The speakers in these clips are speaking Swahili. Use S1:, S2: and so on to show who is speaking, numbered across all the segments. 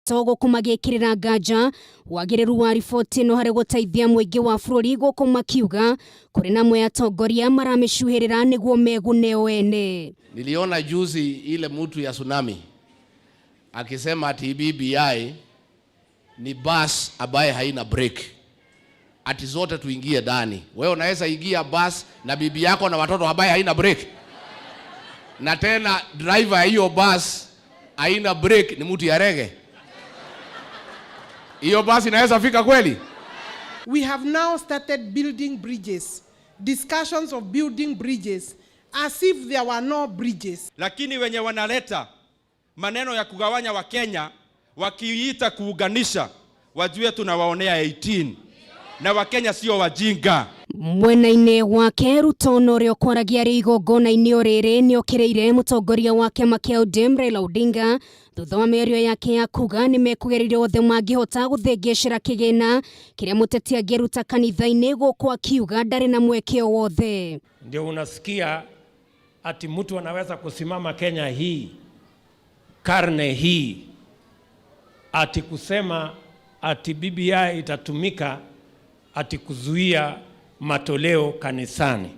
S1: togo kumagikirira nganja wagireru wa riboti no hari guteithia muingi wa bururi guku makiuga kuri na mwe atongoria marameshuhirira niguo megune wene.
S2: Niliona juzi ile mtu ya tsunami akisema ati BBI ni bus ambaye haina break, ati zote tuingie ndani. Wewe unaweza ingia bus na bibi yako na watoto ambaye haina break, na tena driver ya hiyo bus haina break ni mtu ya rege? Hiyo bus inaweza fika kweli?
S3: We have now started building bridges, discussions of building bridges as if there were no bridges.
S4: Lakini wenye wanaleta maneno ya kugawanya wa Kenya wakiita kuunganisha, wajue tunawaonea 18 na Wakenya sio wajinga.
S1: Mwena-inĩ wake Ruto norio kwaragia igongona-inĩ rĩrĩ nĩ okireire mũtongoria wa kĩama kĩa ODM Raila Odinga thutha wa mĩario yake ya kuga nĩ mekũgereire othe mangĩhota gũthengecera kĩgĩna kĩrĩa mũteti angĩruta kanitha-inĩ gũkũ akiuga ndarĩ na mweke wothe.
S5: Ndio unasikia ati mtu anaweza kusimama Kenya hii karne hii ati kusema ati BBI itatumika ati kuzuia matoleo kanisani.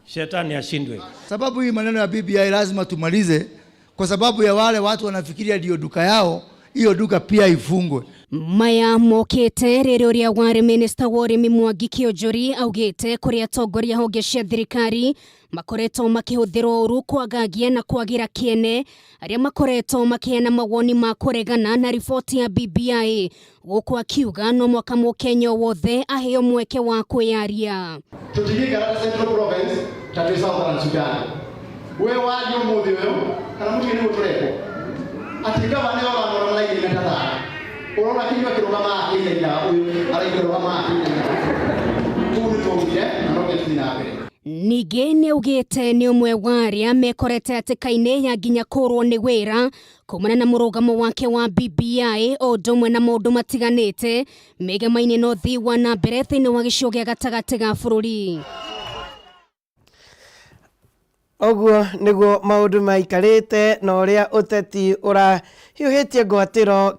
S5: Shetani ashindwe.
S6: Sababu hii maneno ya BBI lazima tumalize, kwa sababu ya wale watu wanafikiria ndio duka yao, hiyo duka pia ifungwe.
S1: Maya mokete rĩrĩ ũrĩa warĩ minista wa ũrĩmi Mwangi Kĩonjũri augĩte kũrĩ atongoria honge cia thirikari makoretwo makĩhũthĩrwo ũru kwagagia na kwagira kĩene arĩa makoretwo makĩheana mawoni ma kũregana na riboti ya BBI gũkũ akiuga no mwaka Mũkenya wothe aheo mweke wa kwĩyaria.
S7: Tutigikara Central Province tatu Southern Sudan. We wadio mũthĩ ũyũ kana mũthĩ nĩ ũtũreko atika bane wa ngoro malaini na tata urona kinywa kirugama akĩnya ũyũ araigĩrũgama akĩnya tũrũ tũngire na rocket na mbere.
S1: Ningĩ nĩ augĩte nĩ ũmwe wa arĩa mekorete hatĩka-inĩ ya nginya kũrwo nĩ wĩra kumana na mũrũgamo wake wa BBI o ũndũ ũmwe na maũndũ matiganĩte megamaine na ũthii wa na mbere thĩinĩ wa gĩcigo gĩa gatagatĩ ga bũrũri.
S8: Oguo niguo maundu maikarite na uria uteti urahiuhitie ngwatiro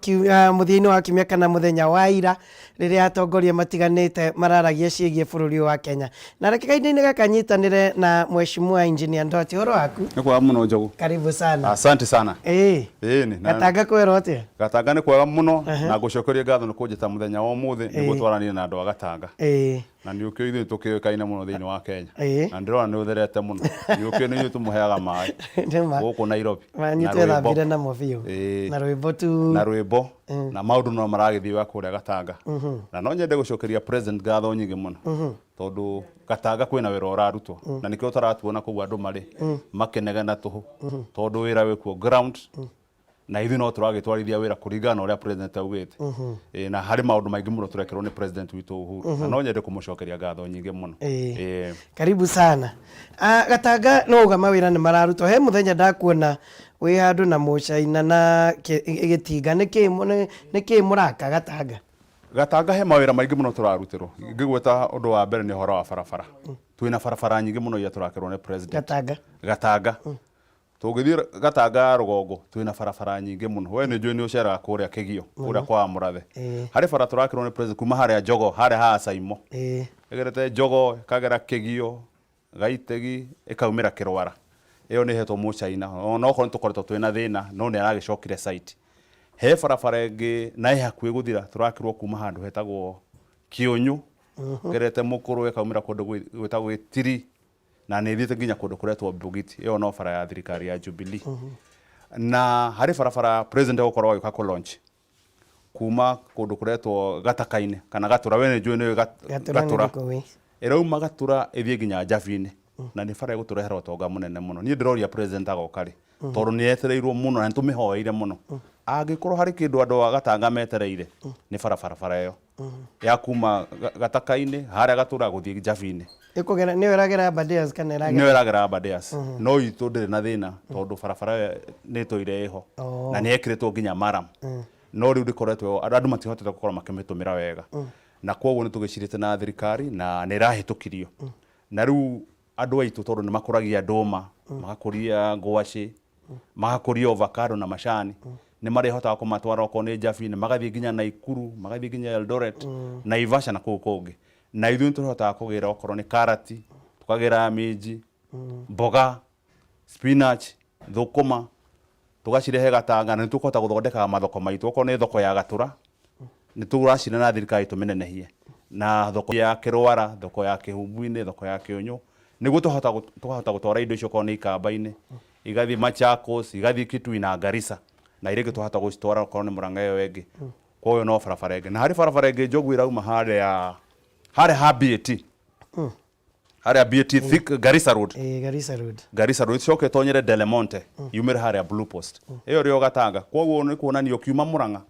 S8: muthia-ini wa kiumia kana muthenya wa ira riria atongoria matiganite mararagia ciĩgiĩ bũrũri wa Kenya. Na reke-inĩ gakanyitanire na Mheshimiwa Engineer Ndoti. Horo waku?
S9: Ni kwega muno Njogu.
S8: Karibu sana.
S9: Asante sana.
S8: Ni Gatanga kwero atia?
S9: Gatanga ni kwega muno na gucokeria ngatho ni kunjita muthenya wa umuthi niguo twaranire na andu a Gatanga. Na ni ukio ithu tukikaina muno thiini wa Kenya. Na ndirona ni utherete muno. Ni ukio ni tumuheaga mai guku Nairobi.
S8: Ni twethambire na mobiu. Na rwimbo tu.
S9: Na rwimbo na maundu no maragithiwa kuria Gatanga. Na no nyende gucokeria president ngatho nyingi muno. Tondu Gatanga kwina wira urarutwo na nikio taratuona kugu andu mari makenegana tuhu tondu wira wikuo ground na ithu no turagitwarithia wira kuringana uria president augite na hari maundu maingi muno turekerwo ni president witu Uhuru na no nyende kumucokeria ngatho nyingi muno.
S8: Karibu sana. Gatanga no uga mawira ni mararutwo he muthenya ndakuona wi handu na mucaina na gitinga niki muraka Gatanga.
S9: Gatanga he mawira maingi muno turarutirwo ngigweta undu wa mbere ni horo wa barabara. Twina barabara nyingi muno ya turakerwo ni president Gatanga. Tugithii Gatanga rugongo twina barabara nyingi muno. We ni njui ni uceraga kuria Kigio kuria kwa Murathe. Hari bara turakerwo ni president kuma haria Jogo haria ha Saimo. Egerete Jogo kagera Kigio Gaitegi ikaumira Kirwara. Iyo ni hetwo mucaina no ko tukoretwo twina thina no ni aragicokire site. He barabara ingi na hakuhi guthira turakirwo kuma handu hetagwo Kionyu gerete Mukuru ekaumira kundu gwitagwo Tiri na ni thiite nginya kundu kuretwo Bugiti. Iyo no bara ya thirikari ya Jubilee. Na hari barabara president gukorwo yuka ku launch kuma kundu kuretwo Gatakaine kana Gatura. We ni njui ni Gatura irauma Gatura ithie nginya Njavini na ni bara guturehera utonga munene muno. Ni ndiroria president agokari tondu ni etereirwo muno na tumihoeire muno. Angikorwo hari kindu andu a Gatanga metereire ni barabara iyo ya kuma Gatakaine haria Gatura guthie Njavini.
S8: Ikugera ni weragera Abadeas kana eragera?
S9: Ni weragera Abadeas. No itu ndiri na thina tondu barabara ni toire iho na ni ekiritwo nginya Maram. No riu ndikoretwo andu matihotete gukorwo makimitumira wega. Na kwoguo ni tugicirite na thirikari na ni rahitukirio. Na riu andu aitu tondu ni makuragia nduma, magakuria ngwaci, magakuria avocado na macani. nĩ marĩhotaga kũmatwara okorwo nĩ Jabi, nĩ magathiĩ nginya Naikuru, magathiĩ nginya Eldoret, Naivasha na kũu kũngĩ. Na ithuĩ tũhotaga kũgĩra okorwo nĩ karati, tukagĩra minji, mboga, spinach, thũkũma, tugacirehe Gatanga, na nĩtũkũhota gũthondeka mathoko maitũ. Okorwo nĩ thoko ya Gatura, nĩtũracina na thirikari tũmĩnenehie, na thoko ya Kĩrwara, thoko ya Kĩhumbu-inĩ, thoko ya Kĩũnyũ, nĩguo tũhota gũtwara indo icio okorwo nĩ Ikamba-inĩ, igathiĩ Machakos, igathiĩ Kitui na Garissa, na irĩngĩ tũhota gũcitwara okorwo nĩ Mũrang'a ĩyo ĩngĩ. Koguo no barabara ĩngĩ, na harĩ barabara ĩngĩ njogu ĩrauma harĩa ha BAT, harĩa BAT thick Garissa Road, Garissa Road coke tonyere Delemonte, yumĩre harĩa Blue Post, ĩyo rĩo Gatanga. Koguo nĩ kuonania ũkiuma Mũrang'a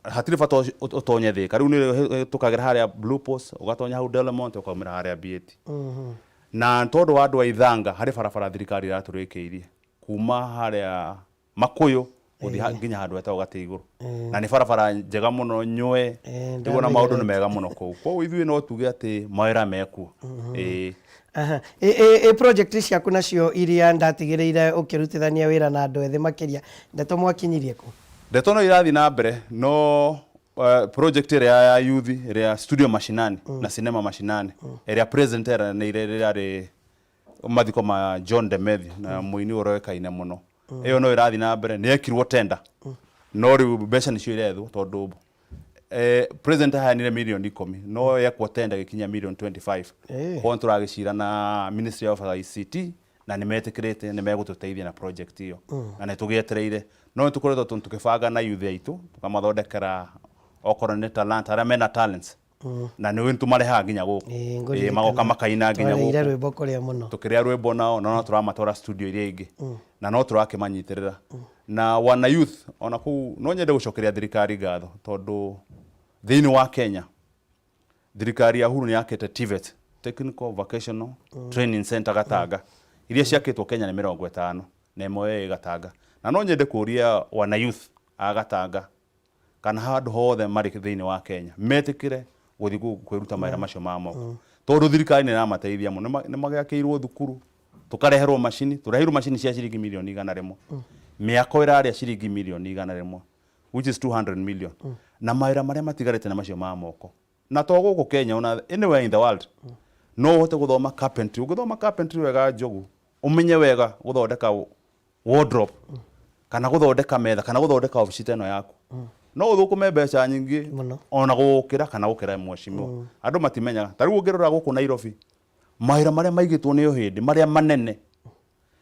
S9: hatirĩ bata ũtonye Thĩka, rĩu nĩ tũkagera harĩa Blue Post, ũgatonya hau Delemonte, ũkaumĩra harĩa BAT. Na tondũ wa andũ a Ithanga harĩ barabara thirikari iratũrĩkĩirie kuma harĩa Makuyu gũthiĩ nginya handũ hetagwo Gatĩ Igũrũ, na nĩ barabara njega mũno nyue, nĩguo na maũndũ nĩ mega mũno kũu. Koguo ithuĩ no tuge atĩ mawĩra mekuo.
S8: Project ciaku nacio iria ndatigĩrĩire ũkĩrutithania wĩra na andũ ethĩ makĩria, ndeto mwakinyirie kũ? Ndeto
S9: no irathiĩ na mbere, no project ĩrĩa ya youth ĩrĩa studio mashinani na cinema mashinani ĩrĩa president eranĩire rĩrĩa arĩ mathiko ma John Demethi na mũini ũroĩkaine mũno. Ĩyo no ĩrathiĩ na mbere, nĩ ekirwo tender, no rĩu mbeca nĩcio irethwo tondũ president aheanire million 10, no yekwo tender gĩkinya million 25. Koguo tũragĩcira na Ministry of ICT na nĩ metĩkĩrĩte nĩ megũtũteithia na project ĩyo, na nĩ tũgĩetereire. No tũkoretwo tũkĩbanga na youth aitũ, tũkamathondekera okorwo nĩ talent, arĩa mena talents, na nĩ tũmarehaga nginya gũkũ, magoka makaina nginya gũkũ, tũkĩrĩa rwĩmbo nao, no tũramatwara studio iria ingĩ, na no tũrakĩmanyitĩrĩra. Na wana youth ona kũu no nyende gũcokeria thirikari ngatho, tondũ thĩinĩ wa Kenya thirikari ya Uhuru nĩ yakĩte TVET, Technical Vocational Training Center Gatanga, iria ciakĩtwo Kenya nĩ 50 na ĩmwe Gatanga. Na no nyende kũria wana youth a Gatanga kana handũ hothe marĩ thĩinĩ wa Kenya metĩkĩre gũthiĩ kwĩruta mawĩra macio ma moko, tondũ thirikari nĩ ĩramateithia mũno. Nĩ magĩakĩirwo thukuru, tũkareherwo macini, tũreheirwo macini cia ciringi milioni 100, mĩako ĩrarĩa ciringi milioni 100, which is 200 million, na mawĩra marĩa matigarĩte na macio ma moko. Na to gũkũ Kenya, ona anywhere in the world no ũhote gũthoma carpentry. Ũgĩthoma carpentry wega Njogu, ũmenye wega gũthondeka wardrobe, kana gũthondeka metha, kana gũthondeka ofici ĩno yaku, no ũthũkũme mbeca nyingĩ ona gũkĩra kana gũkĩra mwecimwo. Andũ matimenyaga. Ta rĩu ũngĩrora gũkũ Nairobi, mawĩra marĩa maigĩtwo nĩ ũhĩndĩ marĩa manene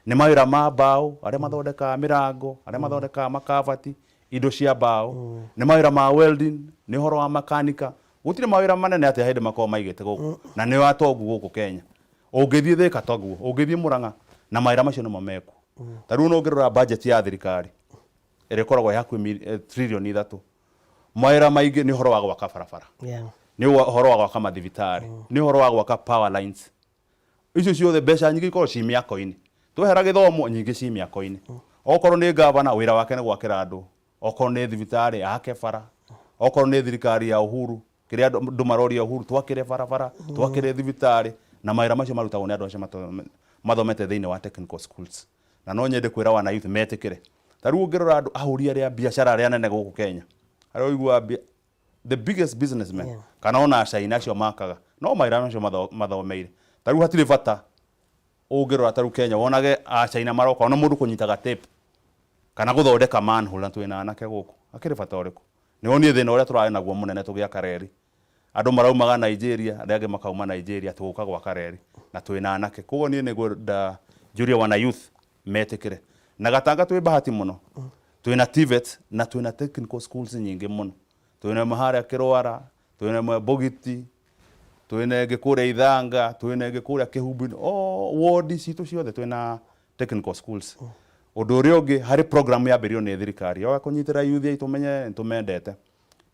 S9: nĩ mawĩra ma mbaũ, arĩa mathondekaga mĩrango, arĩa mathondekaga makabati, indo cia mbaũ, nĩ mawĩra ma welding, nĩ ũhoro wa makanika. Gũtirĩ mawĩra manene atĩ hĩndĩ makorwo maigĩte gũkũ, na nĩ watongu gũkũ Kenya. Ũngĩthiĩ Thĩka toguo, ũngĩthiĩ Mũrang'a, na mawĩra macio nĩmo mekuo. Ta rĩu no ũngĩrora budget ya thirikari ĩrĩa ĩkoragwo hakuhĩ trillion 3, mawĩra maingĩ nĩ ũhoro wa gwaka barabara, nĩ ũhoro wa gwaka mathibitarĩ, nĩ ũhoro wa gwaka power lines. Icio ciothe mbeca nyingĩ ikorwo ci mĩako-inĩ. Twehera gĩthomo nyingĩ ci mĩako-inĩ. Okorwo nĩ gavana wĩra wake nĩ gwakĩra andũ, okorwo nĩ thibitarĩ ake bara, okorwo nĩ thirikari ya Uhuru, kĩrĩa andũ maroria Uhuru, twakĩre barabara, twakĩre thibitarĩ, na mawĩra macio marutagwo nĩ andũ acio mathomete thĩinĩ wa technical schools. Na no nyende kwĩra wana youth metĩkĩre. Ta rĩu ũngĩrora andũ ahũri arĩa biacara arĩa nene gũkũ Kenya, arĩa ũigua the biggest businessmen, kana ona China acio makaga, no mawĩra macio mathomeire. Ta rĩu hatirĩ bata ũngĩrora ta rĩu Kenya wonage China maroka ona mũndũ kũnyitaga tape kana gũthondeka manhole, na twĩna anake gũkũ, akĩrĩ bata ũrĩkũ? Nĩwonie thĩna ũrĩa tũrarĩ naguo mũnene tũgĩaka reri. Andũ maraumaga Nigeria, arĩa angĩ makauma Nigeria tũgũka gwaka reri, na twĩna anake. Koguo niĩ nĩngwenda njũrie wana youth metĩkĩre. Na Gatanga twĩ bahati mũno, twĩna TVET na twĩna technical schools nyingĩ mũno. Twĩna ĩmwe harĩa Kĩrwara, twĩna ĩmwe Bogiti, twĩna ĩngĩ kũrĩa Ithanga, twĩna ĩngĩ kũrĩa Kĩhumbu, ward citũ ciothe twĩna technical schools. Ũndũ ũrĩa ũngĩ, harĩ program yambĩrĩirio nĩ thirikari ya kũnyitĩrĩra youth aitũ menye nĩtũmendete,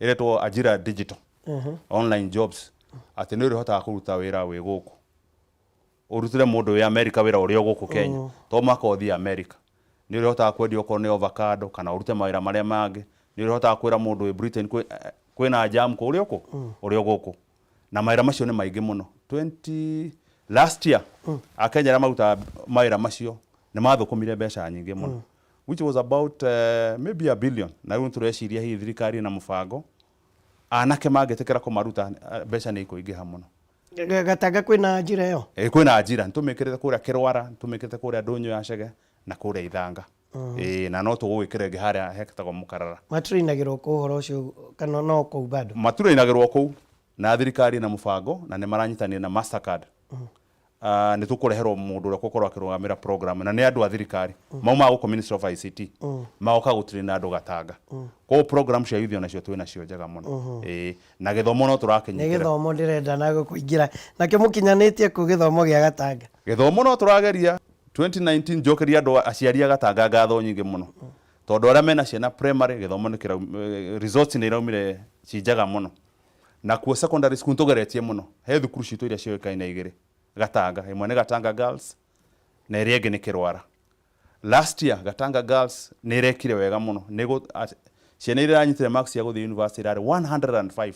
S9: ĩretwo Ajira Digital online jobs, atĩ nĩ ũrĩhotaga kũruta wĩra wĩ gũkũ, ũrutĩre mũndũ wĩ America wĩra ũrĩa gũkũ Kenya, to mũhaka ũthiĩ America. Nĩ ũrĩhotaga kwendia okorwo nĩ avocado kana ũrute mawĩra marĩa mangĩ. Nĩ ũrĩhotaga kwĩra mũndũ wĩ Britain kwĩna jam kũrĩa gũkũ, na mawĩra macio nĩ maingĩ mũno. Last year Akenya arĩa marutaga mawĩra macio nĩ mathũkũmire mbeca nyingĩ mũno. which was about maybe $1 billion. Na rĩu tureciria hii thirikari na mũbango anake magĩtĩkĩra kũmaruta mbeca nĩ ikũingĩha mũno.
S8: Gatanga kwĩna njĩra ĩyo?
S9: Kwĩna njĩra, nĩtũmĩkĩrĩte kũrĩa Kĩrwara, nĩtũmĩkĩrĩte kũrĩa Ndũnyũ ya Chege na kũrĩa Ithanga. Na no tũgũgĩkĩra ĩngĩ harĩa hekĩtagwo Mũkarara.
S8: Matũrainagĩrwo kũ ũhoro ũcio kana no kũu bado?
S9: Matũrainagĩrwo kũu na thirikari na mũbango na nĩ maranyitanĩra na Mastercard. Nĩ tũkũreherwo mũndũ ũrĩa gũkorwo akĩrũgamĩrĩra program na nĩ andũ a thirikari mauma gũkũ Ministry of ICT magoka gũtirĩ na andũ Gatanga. Koguo program cia youth nacio twĩ nacio njega mũno. Na gĩthomo no tũrakinyĩkĩra. Nĩ
S8: gĩthomo ndĩrenda na gũkũingĩra nakĩo mũkinyanĩtie kũ gĩthomo gĩa Gatanga?
S9: Gĩthomo no tũrageria 2019 njokeria andũ aciari a Gatanga ngatho nyingĩ mũno tondũ arĩa mena ciana primary gĩthomo nĩ kĩra results nĩ iraumire ci njega mũno na kuo secondary school tũgeretie mũno he thukuru citũ iria cioĩkaine igĩrĩ Gatanga, imwe nĩ Gatanga Girls na ĩrĩa ĩngĩ nĩ Kĩrwara. Last year Gatanga Girls nĩ ĩrekire wega mũno ciana iria iranyitire marks cia gũthiĩ university irarĩ 105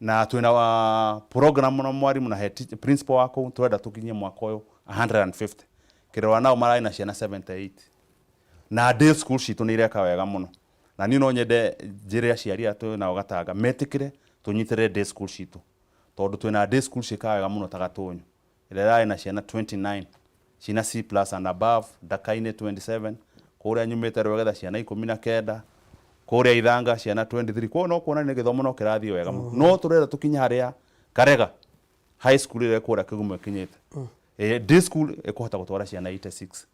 S9: na twĩna program na mwarimũ na principal wako tũrenda tũkinyie mwaka ũyũ 150. Kĩrwara nao mararĩ na ciana 78 na day school citũ nĩ ireka wega mũno na niĩ no nyende njĩre aciari atũ nao Gatanga metĩkĩre tũnyitĩrĩre day school citũ tondũ twĩna day school ciĩkaga wega mũno ta Gatũnyũ ĩrĩa ĩrarĩ na ciana 29 ciana C+ and above, Ndaka-inĩ 27, kũrĩa nyumĩte Rwegetha ciana 19, kũrĩa Ithanga ciana 23. Koguo no kuona nĩ gĩthomo no kĩrathiĩ wega mũno no tũrenda tũkinye harĩa Karega high school ĩrĩa kũrĩa Kĩgumo ĩkinyĩte. Day school ĩkũhota gũtwara ciana 86.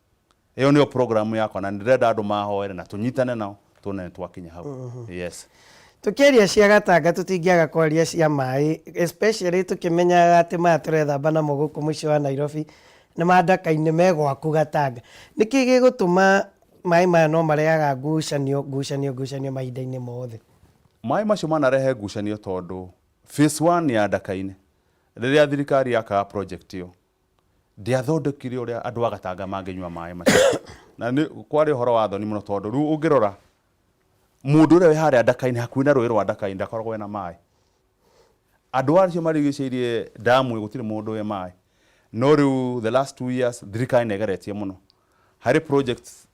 S9: Ĩyo nĩyo program yakwa na ndĩrenda andũ mahoere na tũnyitane nao tuone nĩ twakinya hau. Yes.
S8: Tukiaria cia Gatanga tutingiaga kwaria cia maĩ especially tukimenyaga atĩ maya tũrethamba namo gũkũ mũciĩ wa Nairobi nĩ mandaka-inĩ megwaku Gatanga. Nĩkĩ gĩgũtũma maĩ maya no marehaga ngucanio mahinda-inĩ mothe?
S9: Maĩ macio manarehe ngucanio tondũ phase 1 ya Ndaka-inĩ rĩrĩa thirikari yakaga project ĩyo ndiathondekire ũrĩa andũ a Gatanga mangĩnyua maĩ macio na nĩ kwarĩ ũhoro wa thoni mũno tondũ rĩu ũngĩrora mũndũ ũrĩa wĩ harĩa Ndaka-inĩ hakuhĩ na rũĩ rwa Ndaka-inĩ ndakoragwo na maĩ. Andũ acio marigicĩirie damu gũtirĩ mũndũ wĩ maĩ no rĩu the last 2 years thirikari nĩ ĩgeretie mũno harĩ projects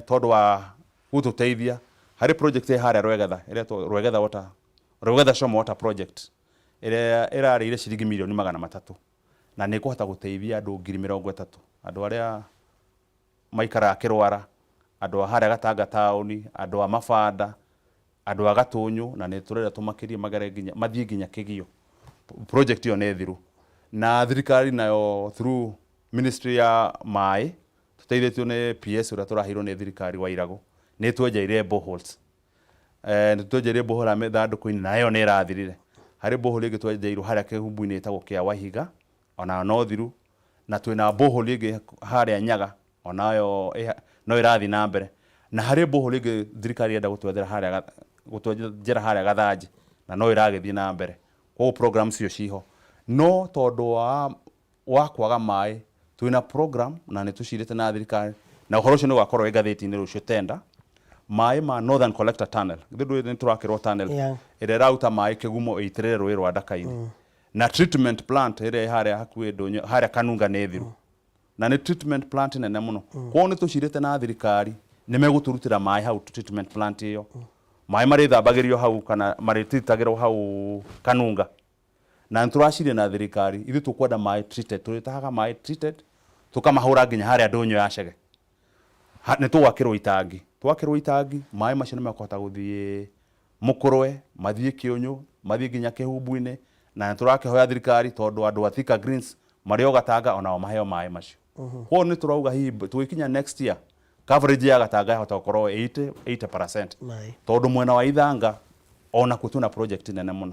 S9: tondũ wa gũtũteithia harĩ project harĩa Rwegetha ĩrĩa Rwegetha Shoma Water Project ĩrĩa ĩrarĩire ciringi mirioni 300 na nĩ kũhota gũteithia andũ 30,000 andũ arĩa maikara Kĩrwara, andũ a harĩa Gatanga taũni, andũ a Mabanda, andũ a Gatũnyũ na nĩ tũrenda tũmakĩrie magere nginya mathiĩ nginya Kĩgio. Project ĩyo nĩ thiru na thirikari nayo through ministry ya maĩ tũteithĩtio nĩ PS ũrĩa tũraheirwo nĩ thirikari wa Irago nĩ twenjeire boreholes. Nĩ twenjeire borehole Thandũkũ-inĩ na ĩyo nĩ ĩrathirire. Harĩ borehole ĩngĩ twenjeirwo harĩa Kĩhumbu-inĩ ĩtagwo kĩa Wahiga ona no thiru na twĩna borehole ĩngĩ harĩa Nyaga onayo no ĩrathiĩ na mbere na harĩ borehole ĩngĩ thirikari yenda gũtwenjera harĩa Gathanji na no ĩragĩthiĩ na mbere. Koguo program cio ciho no tondũ wa kwaga maĩ twĩna program na nĩ tũcirĩte na thirikari na ũhoro ũcio nĩ ũgakorwo ngathĩti-inĩ rũciũ tender maĩ ma Northern Collector Tunnel nĩ tũrakĩrwo tunnel ĩrĩa ĩraruta maĩ Kĩgumo ĩitĩrĩre rũĩ rwa Ndaka-inĩ na treatment plant ĩrĩa harĩa hakuhĩ Ndũnyũ harĩa Kanunga nĩ thiru na nĩ treatment plant nene mũno. Koguo nĩ tũcirĩte na thirikari nĩ megũtũrutĩra maĩ hau treatment plant ĩyo maĩ marĩthambagĩrio hau kana marĩtitagĩrwo hau Kanunga na nĩ tũraciria na thirikari ithuĩ tũkwenda maĩ treated tũrĩtahaga maĩ treated tũkamahũra nginya harĩa Ndũnyũ ya Chege nĩ tũgwakĩrwo itangi maĩ macio nĩ makũhota gũthiĩ Mũkũrwe mathiĩ Kĩũnyũ mathiĩ nginya Kĩhumbu-inĩ na nĩ tũrakĩhoya thirikari tondũ andũ a Thika Greens marĩ o Gatanga onao maheo maĩ macio. Koguo nĩ tũrauga hihi tũgĩkinya next year coverage ya Gatanga yahota gũkorwo 80% tondũ mwena wa Ithanga ona kũtuna project nene mũno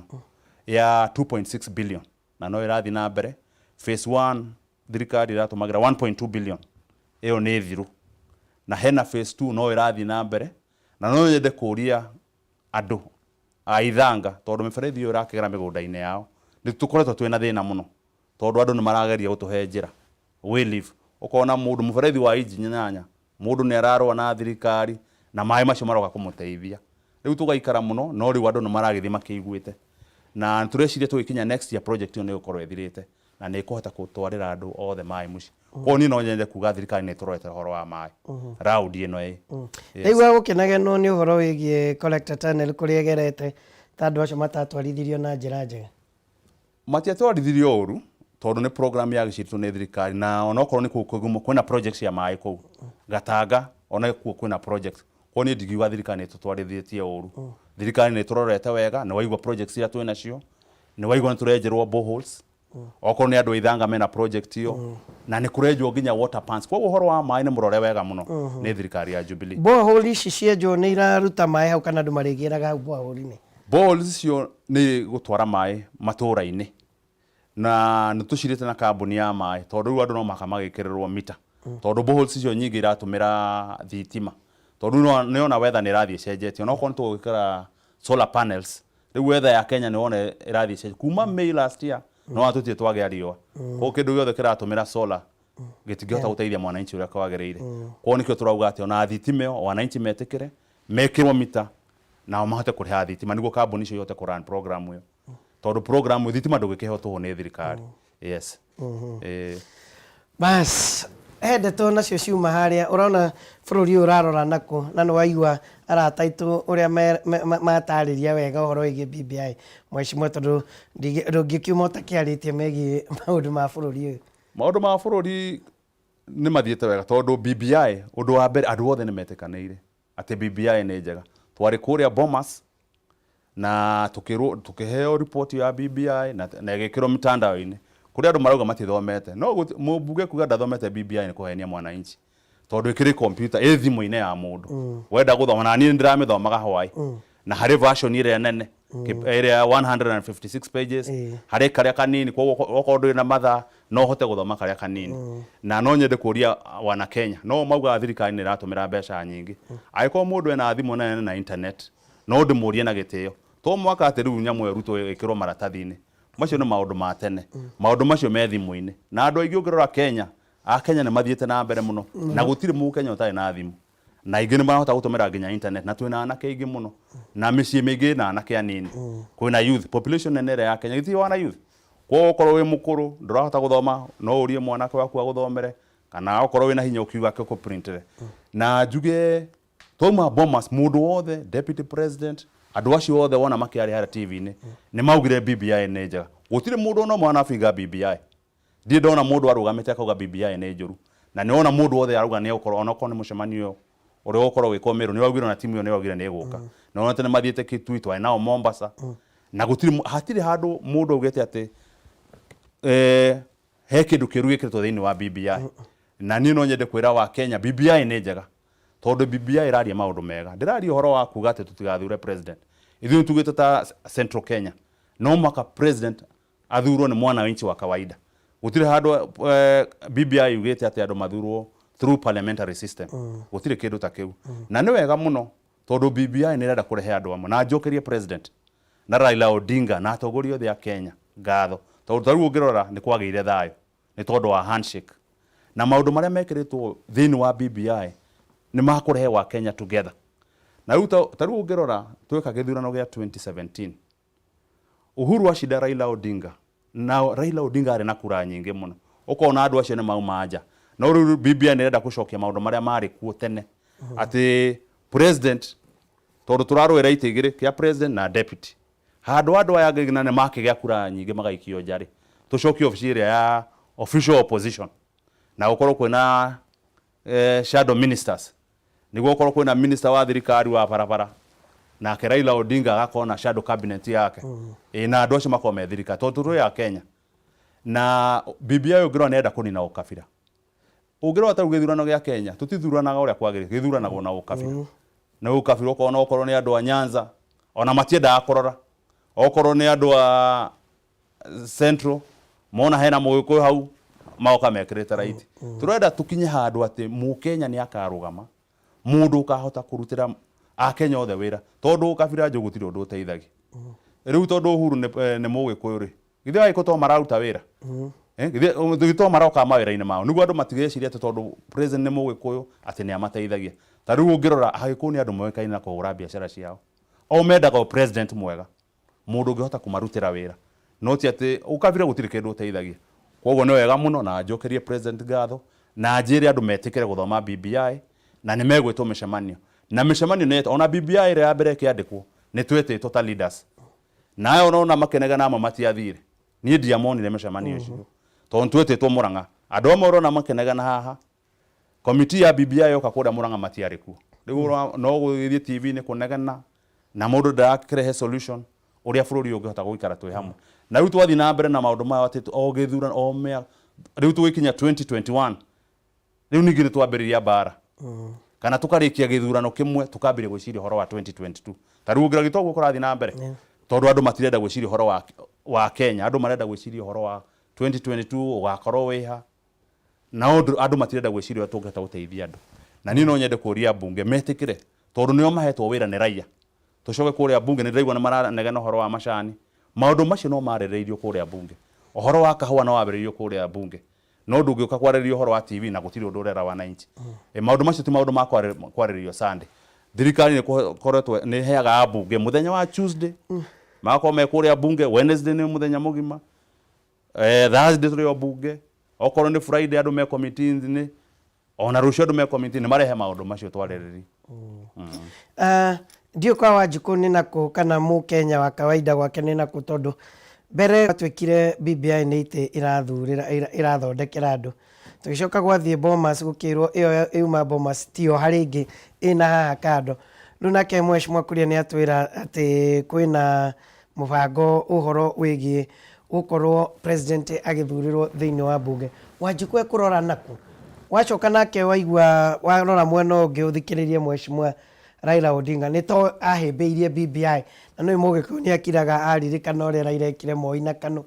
S9: ya 2.6 billion na no ĩrathiĩ na mbere. Phase 1 thirikari ĩratũmagĩra 1.2 billion ĩyo nĩ thiru na hena phase 2 no ĩrathiĩ na mbere na no nyende kũria andũ a Ithanga tondũ mĩberethi ĩyo ĩrakĩgera mĩgũnda-inĩ yao nĩ tũkoretwo twĩna thĩna mũno tondũ andũ nĩ marageria gũtũhe njĩra live ũkona mũndũ mũberethi wa inji 8 mũndũ nĩ ararũa na thirikari na maĩ macio maroka kũmũteithia rĩu tũgaikara mũno no rĩu andũ nĩ maragĩthiĩ makĩiguĩte na tũreciria tũgĩkinya next year project ĩyo nĩ gũkorwo ĩthirĩte na nä kå hota gå twarä andå othe maä må ciä koguo niä no nyende kuga thirikari nä tå rorete å horo wa maä raundi ä no
S8: rä u agå kenagenwo nä å horo wä giä collector tunnel kå rä egerete ta andå acio matatwarithirio na njä ra njega
S9: matiatwarithirio å ru tondå nä program ya gä ciritwo nä thirikari na onokorwo nä kå kwä na project cia maä kå u Gatanga ona kuo kwä na project koguo nä ndingiuga thirikari nä tå twarithiä tie å ru thirikari nä tå rorete wega nä waigua project iria twä nacio nä waigua nä tå renjerwo boreholes okorwo nä andå a Ithanga mena project iyo na nä kå renjwo nginya water pans koguo horo wa maĩ nä må rore wega må no nä thirikari ya Jubilee
S8: borehole ici cienjwo nä iraruta maĩ hau kana andå marä gä raga hau borehole-inä
S9: boreholes icio nä gå twara maĩ matå-ra-inä na nä tå cirä te na kambuni ya maĩ tondå rä u andå no maka magä kä rä rwo mita tondå boreholes icio nyingä iratå mä ra thitima tondå nä ona wetha nä rathiä cenjetie onokorwo nä tå gå kä ra solar panels rä u wetha ya Kenya nä wona ä rathiä kuma May last year no atå tie twagä a riåa koguo kä ndå gä othe kä ratå mä ra solar gä tingä hota gå teithia mwananchi å rä a kwagä rä ire koguo nä kä o tå rauga atä ona thitima ä yo wananchi metä kä re mekä rwo mita nao mahote kå rä ha thitima nä guo kambuni icio ihote kå run program ä yo tondå program thitima ndå gä kä hotwo nä thirikari yes
S8: bas hendeto nacio ciuma harĩa ũrona bũrũri ũyũ ũrarora nakũ na nĩ waigua arata aitũ ũrĩa matarĩria wega ũhoro wĩgiĩ BBI mheshimiwa tondũ ndũngĩkiuma ũtakĩarĩtie megiĩ maũndũ ma bũrũri ũyũ
S9: maũndũ ma bũrũri nĩ mathiĩte wega tondũ BBI ũndũ wa mbere andũ othe nĩ metĩkanĩire atĩ BBI nĩ njega twarĩ kũrĩa Bomas na tũkĩheo ripoti ya BBI na ĩgĩkĩrwo mitandao-inĩ kuri andu marauga matithomete no mũmbunge kuga ndathomete BBI nĩ kũhenia mwananchi tondũ ĩkĩrĩ computer ĩ thimũ-inĩ ya mũndũ wenda gũthoma na niĩ ndiramĩthomaga hwaĩ na harĩ version ĩrĩa nene ĩrĩa 156 pages harĩ karĩa kanini koguo okorwo ndũrĩ na mathaa no hote gũthoma karĩa kanini na no nyende kũria wana Kenya no mauga thirikari nĩ ĩratũmĩra mbeca nyingĩ angĩkorwo mũndũ ena thimũ nene na internet no ndĩmũrie na gĩtĩo to mwaka atĩ rĩu nyamũ ĩrutwo ĩkĩrwo maratathi-inĩ macio nĩ maũndũ ma tene maũndũ macio me thimũ-inĩ na andũ aingĩ ũngĩrora Kenya Kenya nĩ mathiĩte na mbere mũno na gũtirĩ Mũkenya ũtarĩ na thimũ na aingĩ nĩ marahota gũtũmĩra nginya internet na twĩna anake aingĩ mũno na mĩciĩ mĩingĩ na anake anini kwĩna youth population nene ĩrĩa ya Kenya gĩtirĩ wana youth koguo okorwo wĩ mũkũrũ ndũrahota gũthoma no ũrie mwanake waku agũthomere kana okorwo wĩna hinya ũkiuga akĩgũprintĩre na njuge twauma Bomas mũndũ wothe deputy president andũ acio othe wona makĩarĩ harĩa TV-inĩ nĩ maugire BBI nĩ njega gũtirĩ mũndũ ona mwana abiga BBI ndirĩ ndona mũndũ arũgamĩte akauga BBI nĩ njũru na nĩ ona mũndũ wothe arauga nĩ ũkorwo onokorwo nĩ mũcemanio ũrĩa ũkorwo wĩkwo Meru nĩ waugire na timu ĩyo nĩ waugire nĩ ĩgũka na ona tene mathiĩte Kitui twĩ nao Mombasa na hatirĩ handũ mũndũ augĩte atĩ he kĩndũ kĩũru gĩkĩrĩtwo thĩinĩ wa BBI na niĩ no nyende kwĩra wa Kenya BBI nĩ njega tondũ BBI ĩraria maũndũ mega ndĩraria ũhoro wa kuga atĩ tũtigathure president ithuĩ tugĩte ta Central Kenya no mwaka president athurwo nĩ mwananchi wa kawaida gũtirĩ handũ BBI yugĩte atĩ andũ mathurwo through parliamentary system gũtirĩ kĩndũ ta kĩu na nĩ wega mũno tondũ BBI nĩ ĩrenda kũrehe andũ amwe na njokerie president na Raila Odinga na atongoria othe a Kenya ngatho tondũ tarĩu ũngĩrora nĩ kwagĩire thayũ nĩ tondũ wa handshake na maũndũ marĩa mekĩrĩtwo thĩinĩ wa BBI nĩ makũrehe wa Kenya together na rĩu tarĩu ũngĩrora twĩka gĩthurano gĩa 2017 Uhuru acinda Raila Odinga na Raila Odinga arĩ na kura nyingĩ mũno ũkona andũ acio nĩ mauma nja no rĩu BBI nĩ ĩrenda gũcokia maũndũ marĩa marĩ kuo tene atĩ president tondũ tũrarũĩra itĩ igĩrĩ kĩa president na deputy handũ andũ aya angĩ nĩ makĩgĩa kura nyingĩ magaikio njarĩ tũcokie obici ĩrĩa ya official opposition na gũkorwo kwĩna shadow ministers nĩguo gũkorwo kwĩna minister wa thirikari wa barabara nake Raila Odinga agakorwo na shadow cabinet yake na andũ acio makorwo me thirikari tondũ tũrĩ ya Kenya na BBI ũngĩrora nĩ enda kũnina ũkabira ũngĩrora ta gĩthurano gĩa Kenya tũtithuranaga ũrĩa kwagĩrĩire gĩthuranagwo na ũkabira na ũkabira okorwo nĩ andũ a Nyanza ona matiendaga kũrora okorwo nĩ andũ a Central mona hena Mũgĩkũyũ hau maoka mekĩrĩte right tũrenda tũkinye handũ atĩ Mũkenya nĩ akarũgama mũndũ ũkahota kũrutĩra Akenya othe wĩra tondũ ũkabira njũ gũtirĩ ũndũ ũteithagia rĩu tondũ Uhuru nĩ Mũgĩkũyũ rĩ githĩ agĩkwo to mararuta wĩra githĩ to maroka mawĩra-inĩ mao nĩguo andũ matigeciria atĩ tondũ president nĩ Mũgĩkũyũ atĩ nĩ amateithagia ta rĩu ũngĩrora Agĩkũyũ nĩ andũ moĩkaine na kũhũra biacara ciao o mendaga president mwega mũndũ ũngĩhota kũmarutĩra wĩra no ti atĩ ũkabira gũtirĩ kĩndũ ũteithagia koguo nĩ wega mũno na njokerie president gatho na njĩre andũ metĩkĩre gũthoma BBI na nĩ megwĩtwo mĩcemanio na mĩcemanio nĩ ona BBI ĩrĩa ya mbere ĩkĩandĩkwo nĩ twĩtĩtwo ta leaders nayo ona makenega na matiathire niĩ ndiamonire mĩcemanio icio tondũ twĩtĩtwo Mũrang'a andũ amwe ũrona makenega na haha committee ya BBI yoka kũrĩa Mũrang'a matiarĩ kuo rĩu no gũthiĩ TV nĩ kũnegena na mũndũ ndakirehe solution ũrĩa bũrũri ũngĩhota gũikara twĩ hamwe na rĩu twathi na mbere na maũndũ maya atĩ o gĩthurano o mĩa rĩu tũgĩkinya 2021 rĩu ningĩ nĩ twambĩrĩria mbara kana tũkarĩkia gĩthurano kĩmwe tũkambĩrĩria gwĩciria ũhoro wa 2022 ta rĩu ũngĩra gĩtoguo kũrathi na mbere tondũ andũ matirenda gwĩciria ũhoro wa Kenya andũ marenda gwĩciria ũhoro wa 2022 ũgakorwo wĩha na andũ matirenda gwĩciria ũrĩa tũngĩhota gũteithia andũ na niĩ no nyende kũria bunge metĩkĩre tondũ nĩo mahetwo wĩra nĩ raia tũcoke kũrĩa bunge nĩ ndĩraigua nĩ maranegena ũhoro wa macani maũndũ macio no marĩrĩirio kũrĩa bunge ũhoro wa kahũa no wambĩrĩirio kũrĩa bunge no ndũngĩũka kwarĩrĩria ũhoro wa TV na gũtirĩ ũndũ ũrera wa 90 maũndũ macio ti maũndũ ma kwarĩrĩrio Sunday thirikari nĩ koretwo nĩ heaga bunge mũthenya wa Tuesday magakorwo me kũrĩa bunge Wednesday nĩ mũthenya mũgima Thursday tũrĩ o bunge okorwo nĩ Friday andũ me committee-inĩ ona rũciũ andũ me committee-inĩ marehe maũndũ macio twarĩrĩria
S8: ndio kwa Wanjikũ nĩ nakũ kana Mũkenya wa kawaida gwake nĩ nakũ tondũ mbere twĩkire BBI nĩ itĩ irathondekera andũ tũgĩcoka gwathiĩ Bomas gũkĩrwo ĩyo yuma Bomas tio harĩ ingĩ ĩna haha kando rĩu nake Mheshimiwa Kuria nĩ atwĩra atĩ kwĩna mũbango ũhoro wĩgiĩ gũkorwo president agĩthurĩrwo thĩinĩ wa bunge Wanjikũ ekũrora nakũ wacoka nake waigua warora mwena ũngĩ ũthikĩrĩrie Mheshimiwa Raila Odinga nĩ to ahĩmbĩirie BBI na nĩ Mũgĩkũyũ nĩ akiraga aririkana ũrĩa Raila ekire Moi na Kanu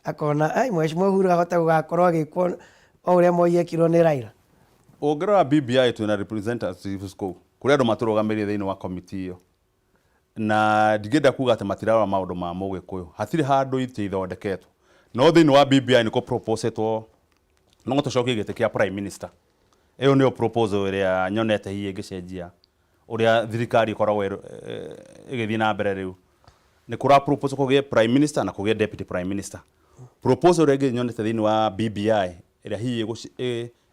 S8: akona ai Mheshimiwa Uhuru ahota gũgakorwo agĩkwo o ũrĩa Moi ekirwo nĩ Raila
S9: ũngĩrora BBI twĩna representatives kũu kũrĩa andũ matũrũgamĩrĩire thĩinĩ wa committee ĩyo na ndingĩenda kuga atĩ matirarora maũndũ ma Mũgĩkũyũ hatirĩ handũ itĩ ithondeketwo no thĩinĩ wa BBI nĩko proposetwo no tũcokie gĩtĩ kĩa prime minister ĩyo nĩyo proposal ĩrĩa nyonete hihi ĩngĩcenjia ũrĩa thirikari ikoragwo ĩgĩthiĩ na mbere rĩu nĩ kũra propose kũgĩe prime minister na kũgĩe deputy prime minister proposal ĩrĩa ĩngĩ nyonete thĩinĩ wa BBI ĩrĩa hihi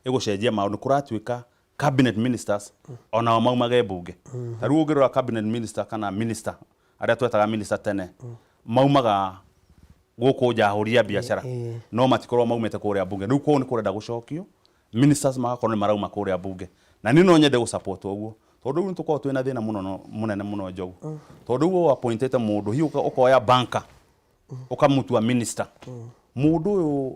S9: ĩgũcenjia maũndũ kũratuĩka cabinet ministers ona maumage bunge ta rĩu ũngĩrora cabinet minister kana minister arĩa twetaga minister tene maumaga gũkũ njahũria biacara no matikorwo maumĩte kũrĩa bunge rĩu kũu nĩ kũrenda gũcokio ministers magakorwo nĩ marauma kũrĩa bunge na niĩ no nyende gũsupport ũguo tondũ rĩu tũkorwo twĩna thĩna mũnene mũno Njogu tondũ rĩu appointete mũndũ hihi ũkoya banker ũkamũtua minister mũndũ ũyũ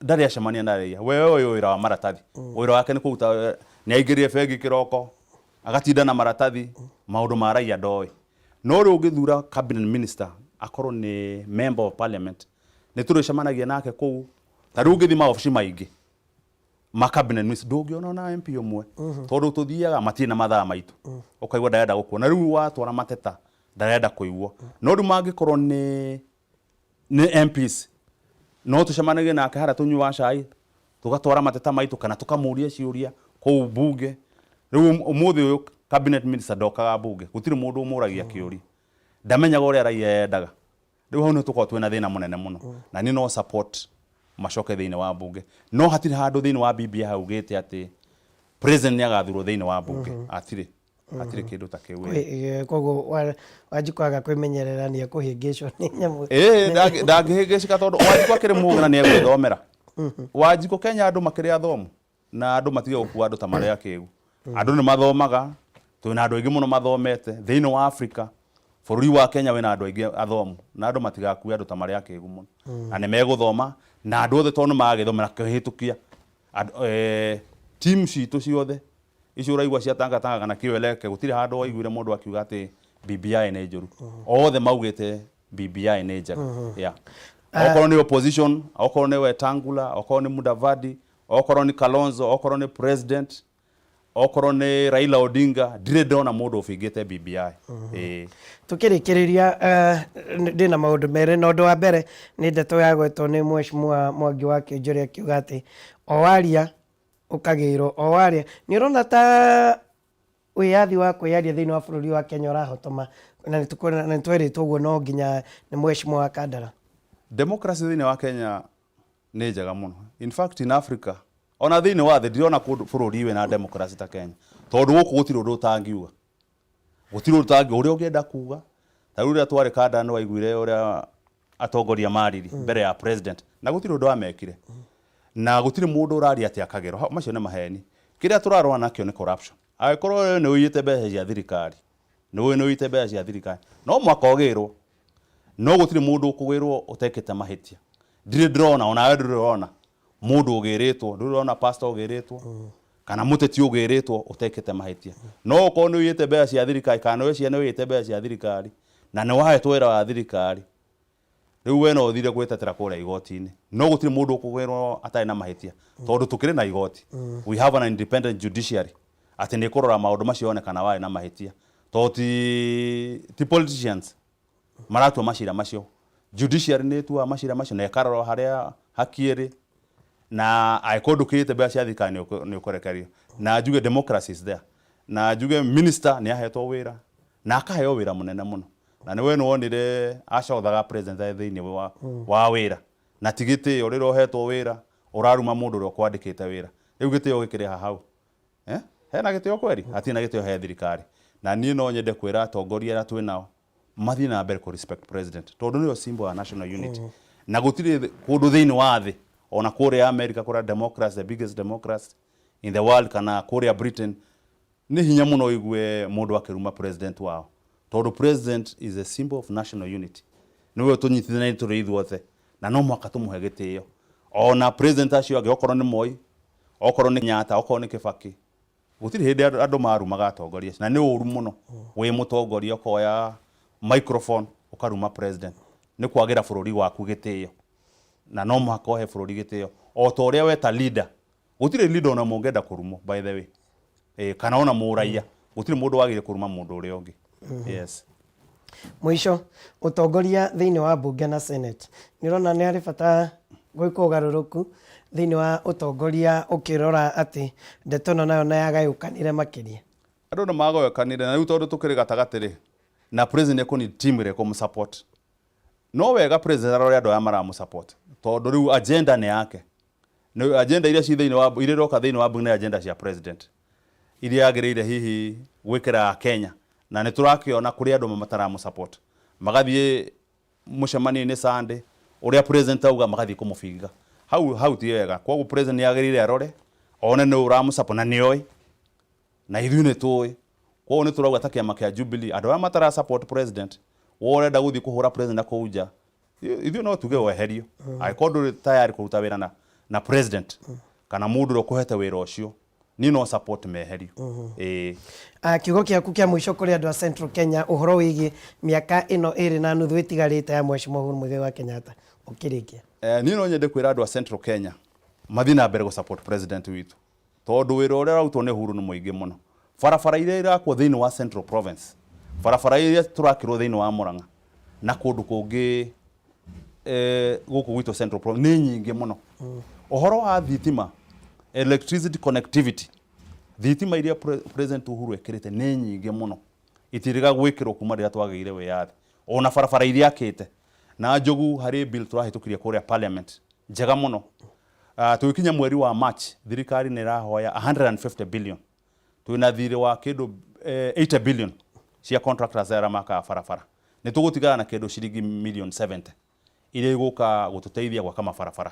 S9: ndarĩ acemania na raia we ũyũ wĩra wa maratathi wĩra wake nĩ kũruta nĩ aingĩrire bengi kĩroko agatinda na maratathi maũndũ ma raia ndoĩ no rĩu ũngĩthura cabinet minister akorwo nĩ member of parliament nĩ tũrĩcemanagia nake kũu ta rĩu ũngĩthiĩ maobici maingĩ ma cabinet minister ndũngĩona na MP ũmwe tondũ tũthiaga matirĩ na mathaa maitũ ũkaigua ndarenda gũkuona rĩu watwara mateta ndarenda kũiguo no rĩu mangĩkorwo nĩ MPs no tũcemanagie nake harĩa tũnyua cai tũgatwara mateta maitũ kana tũkamũria ciũria kũu bunge rĩu ũmũthĩ ũyũ cabinet minister ndokaga bunge gũtirĩ mũndũ ũmũragia kĩũria ndamenyaga ũrĩa raia endaga rĩu hau nĩ tũkorwo twĩna thĩna mũnene mũno na niĩ no support macoke thĩinĩ wa bunge no hatirĩ handũ thĩinĩ wa BBI haugĩte atĩ president nĩ agathurwo thĩinĩ wa bunge hatirĩ kĩndũ ta kĩu
S8: koguo Wanjikũ aga kwĩmenyerera nĩ ekũhĩngĩcwo nĩ nyamũ
S9: ndangĩhĩngĩcĩka tondũ Wanjikũ akĩrĩ mũgĩ na nĩ egwĩthomera Wanjikũ Kenya andũ makĩrĩ athomu na andũ matige gũkua andũ ta marĩa kĩgu andũ nĩ mathomaga twĩna andũ aingĩ mũno mathomete thĩinĩ wa Africa bũrũri wa Kenya wĩna andũ aingĩ athomu na andũ matigakue andũ ta marĩa kĩgu mũno na nĩ megũthoma na andũ othe tondũ magagĩthomera kũhĩtũkia team citũ ciothe icio ũraigua cia tangatanga kana kĩweleke gũtirĩ handũ waiguire mũndũ akiuga atĩ BBI nĩ njũru othe maugĩte BBI nĩ njega okorwo nĩ opposition okorwo nĩ Wetangula okorwo nĩ Mudavadi okorwo nĩ Kalonzo okorwo nĩ president okorwo nĩ Raila Odinga ndirĩ ndona mũndũ ũbingĩte BBI
S8: tukĩrĩkĩrĩria ndĩna maũndũ merĩ na ũndũ wa mbere nĩ ndeto yagwetwo nĩ Mheshimiwa Mwangi wa Kĩũnjũri akiuga atĩ owaria ũkagĩrwo owaria nĩ ũrona ta wĩyathi wa kwĩyaria thĩinĩ wa bũrũri wa Kenya ũrahotoma na nĩ twerĩtwo ũguo no nginya nĩ Mheshimiwa Kandara
S9: democracy thĩinĩ wa Kenya nĩ njega mũno. In fact in Africa ona thĩinĩ wa thĩ ndirona bũrũri wĩna democracy ta Kenya, tondũ gũkũ gũtirĩ ũndũ ũtangiuga, gũtirĩ ũndũ ũtangiuga ũrĩa ũngĩenda kuga. Ta rĩu rĩrĩa twarĩ kanda nĩ waiguire ũrĩa atongoria mariri mbere ya president, na gũtirĩ ũndũ wamekire, na gũtirĩ mũndũ ũraria atĩ akagero. Macio nĩ maheni. Kĩrĩa tũrarũa nakĩo nĩ corruption. Angĩkorwo nĩ ũiyĩte mbeca cia thirikari, nĩ ũiyĩte mbeca cia thirikari, no mwaka ũgĩrwo, no gũtirĩ mũndũ ũkũgĩrwo ũtekĩte mahĩtia. Ndirĩ ndĩrona, ona wewe ndĩrona mũndũ ũgĩrĩtwo, ndĩrona pastor ũgĩrĩtwo kana mũteti ũgĩrĩtwo ũtekĩte mahĩtia. No ũkorwo nĩ ũiyĩte mbeca cia thirikari kana wewe ciana ũiyĩte mbeca cia thirikari na nĩ wahetwo wĩra wa thirikari, rĩu we no ũthire gwĩtetera kũrĩa igoti-inĩ, no gũtirĩ mũndũ ũkũgĩrwo atarĩ na mahĩtia, tondũ tũkĩrĩ na igoti. We have an independent judiciary atĩ nĩ kũrora maũndũ macio one kana warĩ na mahĩtia, tondũ ti politicians maratua macira macio. Judiciary nĩ ĩtuaga macira macio na ĩkarora harĩa haki ĩrĩ, na angĩkorwo ndũkĩrĩte mbeca cia thirikari nĩ ũkũrekererio. Na njuge democracy is there, na njuge minister nĩ ahetwo wĩra na akaheo wĩra mũnene mũno, na nĩ we nĩ wonire acothaga president thĩinĩ wa wĩra, na ti gĩtĩo rĩrĩa ũhetwo wĩra ũraruma mũndũ ũrĩa ũkwandĩkĩte wĩra. Rĩu gĩtĩo gĩkĩrĩ hau, hena gĩtĩo kweri? Hatirĩ na gĩtĩo he thirikari. Na niĩ no nyende kwĩra atongoria arĩa twĩ nao mathiĩ na mbere kũ respect president, tondũ nĩyo symbol ya national unity. Na gũtirĩ kũndũ thĩinĩ wa thĩ, ona kũrĩa America kũrĩa democracy, the biggest democracy in the world, kana kũrĩa Britain, nĩ hinya mũno ũigue mũndũ akĩruma president wao, tondũ president is a symbol of national unity. Nĩwe tũnyitithanagia tũrĩ ithuothe, na no mwaka tũmũhe gĩtĩo. Ona president acio angĩ, okorwo nĩ Moi, okorwo nĩ Kenyatta, okorwo nĩ Kibaki, gũtirĩ hĩndĩ andũ marumaga atongoria, na nĩ ũru mũno wĩ mũtongoria ũkoya microphone ũkaruma president. Nĩ kwagĩra bũrũri waku gĩtĩo, na no mũhaka ũhe bũrũri gĩtĩo, o ta ũrĩa weta leader. Gũtirĩ leader ona mũngĩenda kũrumwo, by the way, kana ona mũraia, gũtirĩ mũndũ wagĩrĩire kũruma mũndũ ũrĩa ũngĩ. Yes.
S8: Mũico, ũtongoria thĩinĩ wa bunge na senate nĩ ũrona nĩ harĩ bata gwĩka ũgarũrũku thĩinĩ wa ũtongoria ũkĩrora atĩ ndeto ĩno nayo nayagayũkanire makĩria?
S9: Andũ nĩ magayũkanire, na rĩu tondũ tũkĩrĩ gatagatĩ-rĩ, na president ekũni team ĩrĩa ĩkũmũsupport, no wega president arore andũ aya maramũsupport, tondũ rĩu agenda nĩ yake. Agenda iria ci thĩinĩ wa iria iroka thĩinĩ wa bunge nĩ agenda cia president, iria yagĩrĩire hihi gwĩkĩra Kenya, na nĩ tũrakĩona kũrĩ andũ mataramũsupport, magathiĩ mũcemanio-inĩ Sunday ũrĩa president auga magathiĩ kũmũbinga. Hau ti wega. Koguo president nĩ yagĩrĩire arore one nĩ ũramũsupport na nĩoĩ, na ithuĩ nĩ tũĩ. Koguo nĩ tũrauga ta kĩama kĩa Jubilee, andũ arĩa matara support president, ũrenda gũthiĩ kũhũra president na kũu nja, ithuĩ no tuge weherio. Angĩkorwo ndũrĩ tayari kũruta wĩra na president kana mũndũ ũrĩa ũkũhete wĩra ũcio, ni no support meherio.
S8: Kiugo gĩaku kĩa mũico kũrĩ andũ a Central Kenya ũhoro wĩgiĩ mĩaka ĩno ĩrĩ na nuthu ĩtigarĩte ya Mheshimiwa Uhuru Muigai wa Kenyatta ũkĩrĩkia?
S9: Niĩ no nyende kwĩra andũ a Central Kenya mathiĩ na mbere gũ support president witũ, tondũ wĩra ũrĩa ũrarutwo nĩ Uhuru nĩ mũingĩ mũno. Barabara iria irakwo thĩinĩ wa Central Province, barabara iria tũrakĩrwo thĩinĩ wa Murang'a na kũndũ kũngĩ gũkũ gwitũ Central Province nĩ nyingĩ mũno. Ũhoro wa thitima, electricity connectivity, thitima iria president Uhuru ekĩrĩte nĩ nyingĩ mũno, itiriga gwĩkĩrwo kuma rĩrĩa twagĩire wĩyathi. Ona barabara iria akĩte na njogu harĩ bill tũrahĩtũkirie kũrĩa parliament njega mũno. Tũgĩkinya mweri wa March, thirikari nĩ ĩrahoya 150 billion, twĩna thirĩ wa kĩndũ 80 billion cia contractors arĩa makaga barabara. Nĩ tũgũtigana na kĩndũ ciringi million 70 iria igũka gũtũteithia gwaka mabarabara.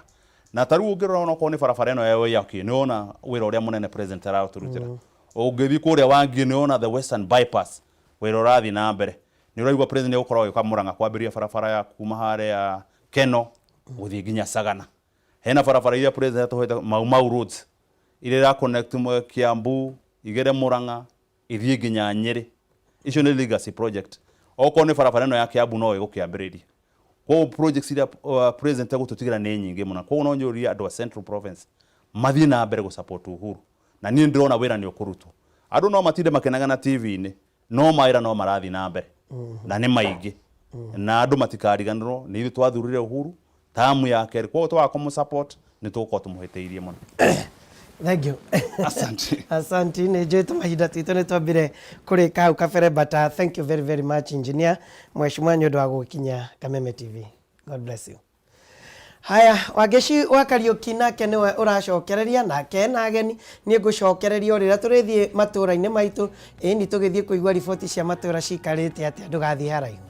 S9: Na tarĩu ũngĩrora ona okorwo nĩ barabara ĩno ya Waiaki, nĩ ona wĩra ũrĩa mũnene president aratũrutĩra. Ũngĩthiĩ kũrĩa Wangĩ nĩ ona the Western bypass wĩra ũrathiĩ na mbere. Nĩ ũraigua president nĩgũkorwo agĩũka Murang'a kwambĩrĩria barabara ya kuma harĩa Keno gũthiĩ nginya Sagana. Hena barabara iria president atũhete Mau roads iria ira connect Kiambu igere Murang'a ithiĩ nginya Nyeri. Icio nĩ legacy project. Okorwo nĩ barabara ĩno ya Kiambu no ĩgũkĩambĩrĩria. Kwa projects iria president agũtũtigĩra nĩ nyingĩ mũno. Kwa no nyũria andũ a Central Province mathiĩ na mbere gũ support Uhuru. Na niĩ ndĩrona wĩra nĩ ũkũrutwo. Andũ no matinde makĩnagana TV-inĩ, no mawĩra no marathiĩ na mbere. Na nĩ maingĩ. Na andũ matikariganĩrwo nĩ ithuĩ twathurire Uhuru tamu ya kerĩ. Kwa hiyo twakũmũ support nĩ tũgũkorwo tũmũhĩtĩirie mũno.
S8: Thank you.
S9: Asante.
S8: Asante. Nĩ njũĩ tũmahinda twitũ nĩ twambire kũrĩka hau kabere, but thank you very very much engineer Mheshimiwa nĩ ũndũ wa gũkinya Kameme TV. God bless you. Haya, Wangeci wa Kariuki nake niwe uracokereria nake na ageni nie ngucokereria rira turithie matura-ini maitu ini tugithie kuigua riboti cia matura cikarite atia ndugathie haraihu.